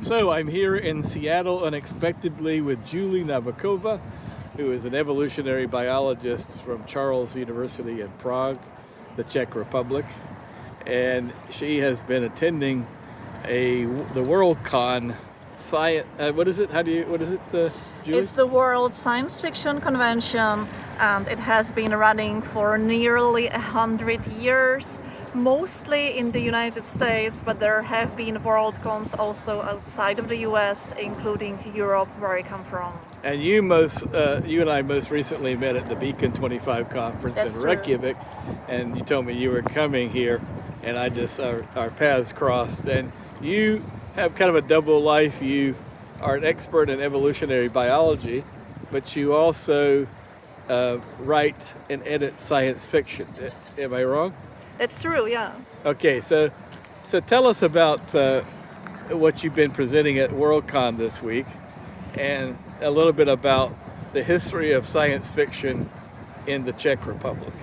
So I'm here in Seattle unexpectedly with Julie Novakova, who is an evolutionary biologist from Charles University in Prague, the Czech Republic. And she has been attending the Worldcon science, Julie? It's the World Science Fiction Convention, and it has been running for nearly 100 years, mostly in the United States, but there have been Worldcons also outside of the US, including Europe, where I come from. And you and I most recently met at the Beacon 25 conference in Reykjavik, and you told me you were coming here, and our paths crossed. And you have kind of a double life. You are an expert in evolutionary biology, but you also write and edit science fiction. Am I wrong? That's true, yeah. Okay, so tell us about what you've been presenting at Worldcon this week, and a little bit about the history of science fiction in the Czech Republic.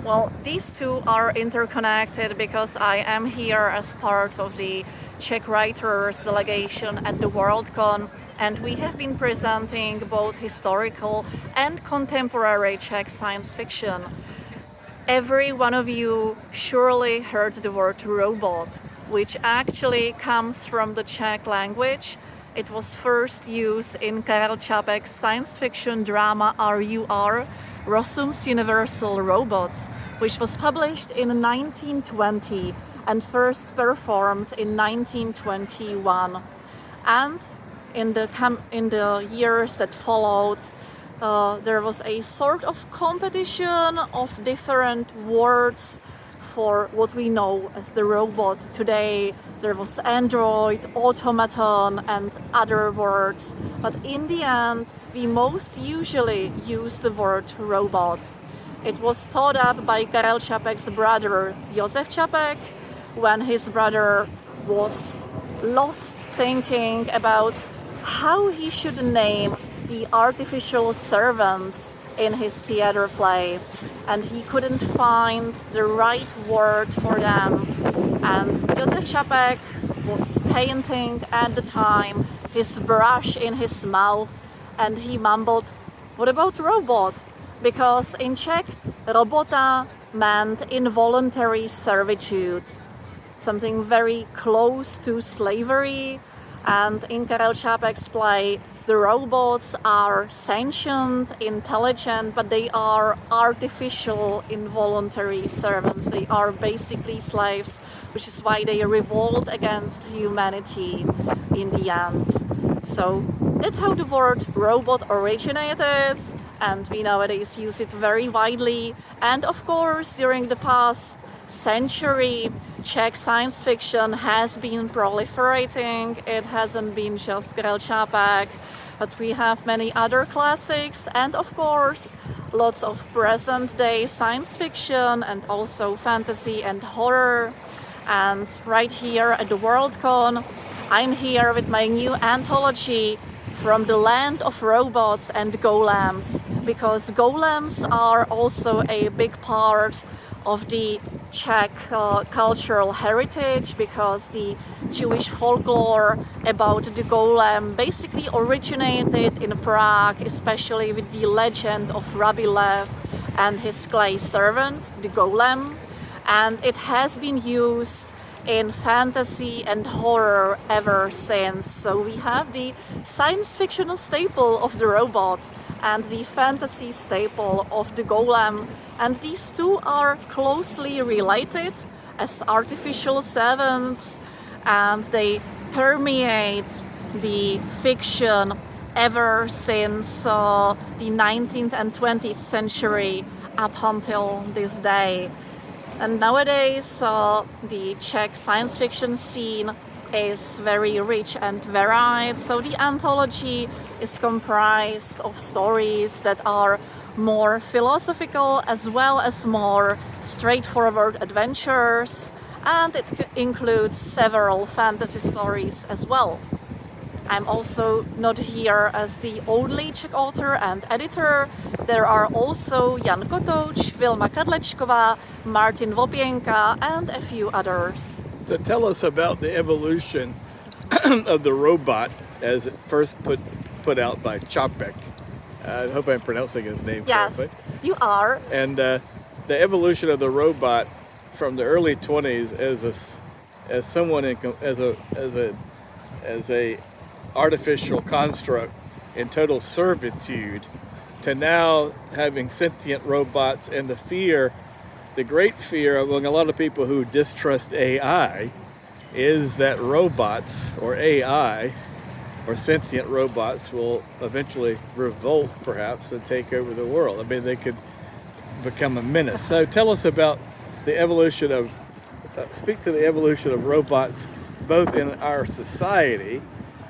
Well, these two are interconnected because I am here as part of the Czech writers delegation at the Worldcon, and we have been presenting both historical and contemporary Czech science fiction. Every one of you surely heard the word robot, which actually comes from the Czech language. It was first used in Karel Čapek's science fiction drama RUR, Rossum's Universal Robots, which was published in 1920 and first performed in 1921. And in the years that followed, there was a sort of competition of different words for what we know as the robot today. There was android, automaton, and other words. But in the end, we most usually use the word robot. It was thought up by Karel Čapek's brother, Josef Čapek, when his brother was lost thinking about how he should name the artificial servants in his theater play, and he couldn't find the right word for them. And Josef Čapek was painting at the time, his brush in his mouth, and he mumbled, "What about robot?" Because in Czech, robota meant involuntary servitude, something very close to slavery. And in Karel Čapek's play, the robots are sentient, intelligent, but they are artificial, involuntary servants. They are basically slaves, which is why they revolt against humanity in the end. So that's how the word robot originated, and we nowadays use it very widely. And of course, during the past century, Czech science fiction has been proliferating. It hasn't been just Karel Čapek, but we have many other classics, and of course lots of present-day science fiction and also fantasy and horror. And right here at the Worldcon, I'm here with my new anthology, From the Land of Robots and Golems, because golems are also a big part of the Czech cultural heritage, because the Jewish folklore about the golem basically originated in Prague, especially with the legend of Rabbi Lev and his clay servant, the golem, and it has been used in fantasy and horror ever since. So we have the science fiction staple of the robot and the fantasy staple of the golem, and these two are closely related as artificial servants, and they permeate the fiction ever since the 19th and 20th century up until this day. And nowadays the Czech science fiction scene is very rich and varied, so the anthology is comprised of stories that are more philosophical as well as more straightforward adventures, and it includes several fantasy stories as well. I'm also not here as the only Czech author and editor. There are also Jan Kotouč, Vilma Kadlečková, Martin Vopienka, and a few others. So tell us about the evolution of the robot as it first put out by Čapek. I hope I'm pronouncing his name Yes, correctly. you are. And the evolution of the robot from the early 20s as someone as a artificial construct in total servitude to now having sentient robots, and the great fear among a lot of people who distrust AI is that robots or AI or sentient robots will eventually revolt perhaps and take over the world. I mean, they could become a menace. So tell us about the evolution of, speak to the evolution of robots both in our society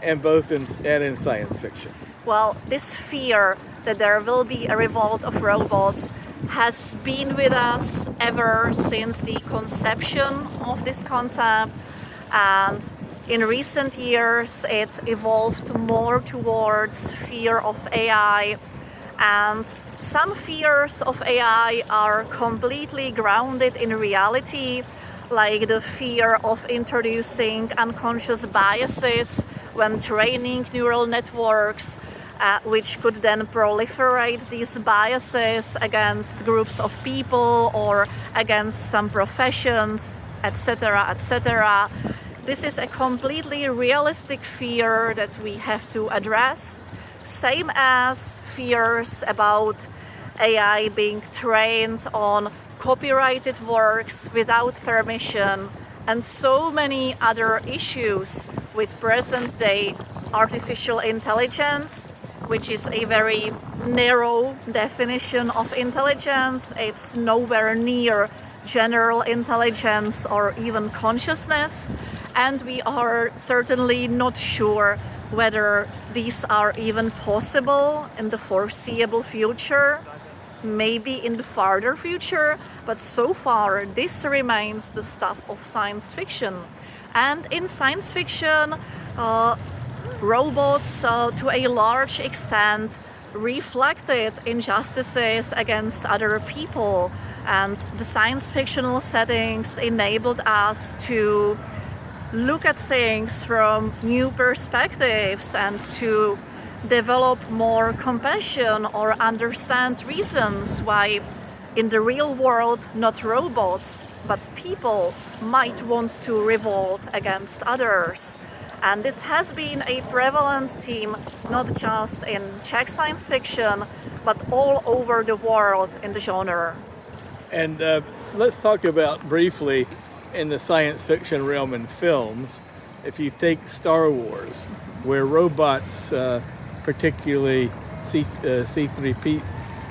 and in science fiction. Well, this fear that there will be a revolt of robots has been with us ever since the conception of this concept, and in recent years it evolved more towards fear of AI, and some fears of AI are completely grounded in reality, like the fear of introducing unconscious biases when training neural networks, which could then proliferate these biases against groups of people or against some professions, etc., etc. This is a completely realistic fear that we have to address, same as fears about AI being trained on copyrighted works without permission, and so many other issues with present-day artificial intelligence, which is a very narrow definition of intelligence. It's nowhere near general intelligence or even consciousness, and we are certainly not sure whether these are even possible in the foreseeable future, maybe in the farther future, but so far this remains the stuff of science fiction. And in science fiction, robots to a large extent reflected injustices against other people, and the science fictional settings enabled us to look at things from new perspectives and to develop more compassion or understand reasons why in the real world not robots but people might want to revolt against others. And this has been a prevalent theme not just in Czech science fiction but all over the world in the genre. And let's talk about briefly in the science fiction realm in films. If you take Star Wars, where robots, particularly C3P,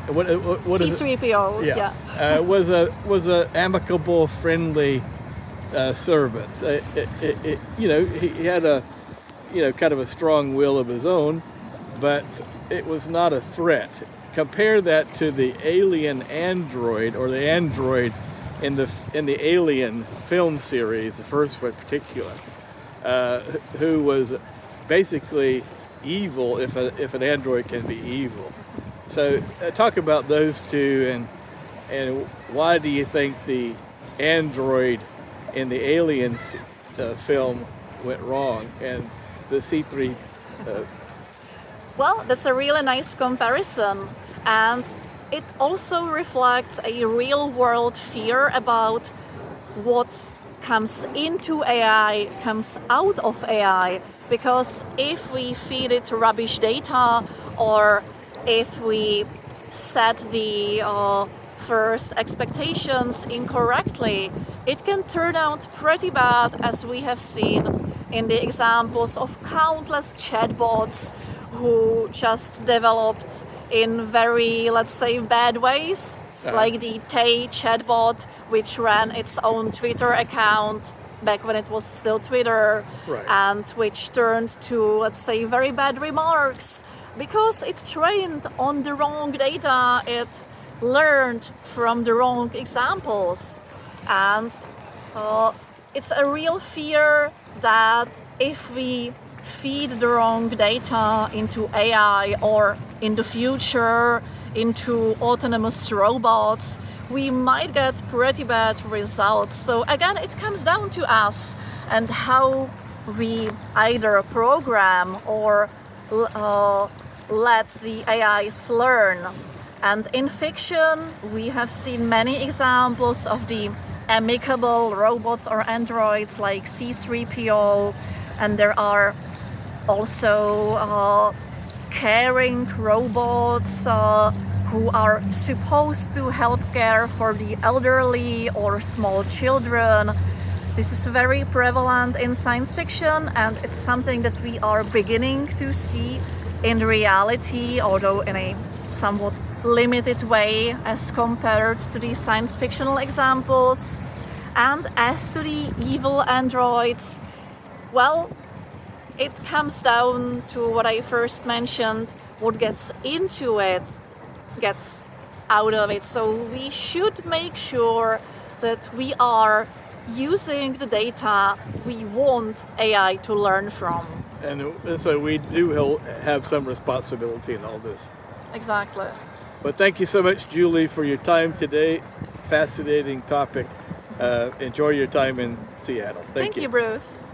what is it? C3PO, yeah. was a amicable, friendly servant. He had a kind of a strong will of his own, but it was not a threat. Compare that to the alien android, or the android in the Alien film series, the first one in particular, who was basically evil, if an android can be evil. So talk about those two, and why do you think the android in the Aliens film went wrong and the C3? Well, that's a really nice comparison, and it also reflects a real-world fear about what comes into AI, comes out of AI, because if we feed it rubbish data, or if we set the first expectations incorrectly, it can turn out pretty bad, as we have seen in the examples of countless chatbots who just developed in very, let's say, bad ways, like the Tay chatbot, which ran its own Twitter account back when it was still Twitter, right, and which turned to, let's say, very bad remarks because it trained on the wrong data, it learned from the wrong examples. And it's a real fear that if we feed the wrong data into AI, or in the future into autonomous robots, we might get pretty bad results. So again, it comes down to us and how we either program or let the AIs learn. And in fiction, we have seen many examples of the amicable robots or androids like C-3PO, and there are also caring robots who are supposed to help care for the elderly or small children. This is very prevalent in science fiction, and it's something that we are beginning to see in reality, although in a somewhat limited way as compared to the science fictional examples. And as to the evil androids, well, it comes down to what I first mentioned. What gets into it gets out of it. So we should make sure that we are using the data we want AI to learn from. And so we do have some responsibility in all this. Exactly. But thank you so much, Julie, for your time today. Fascinating topic. Enjoy your time in Seattle. Thank you, Bruce.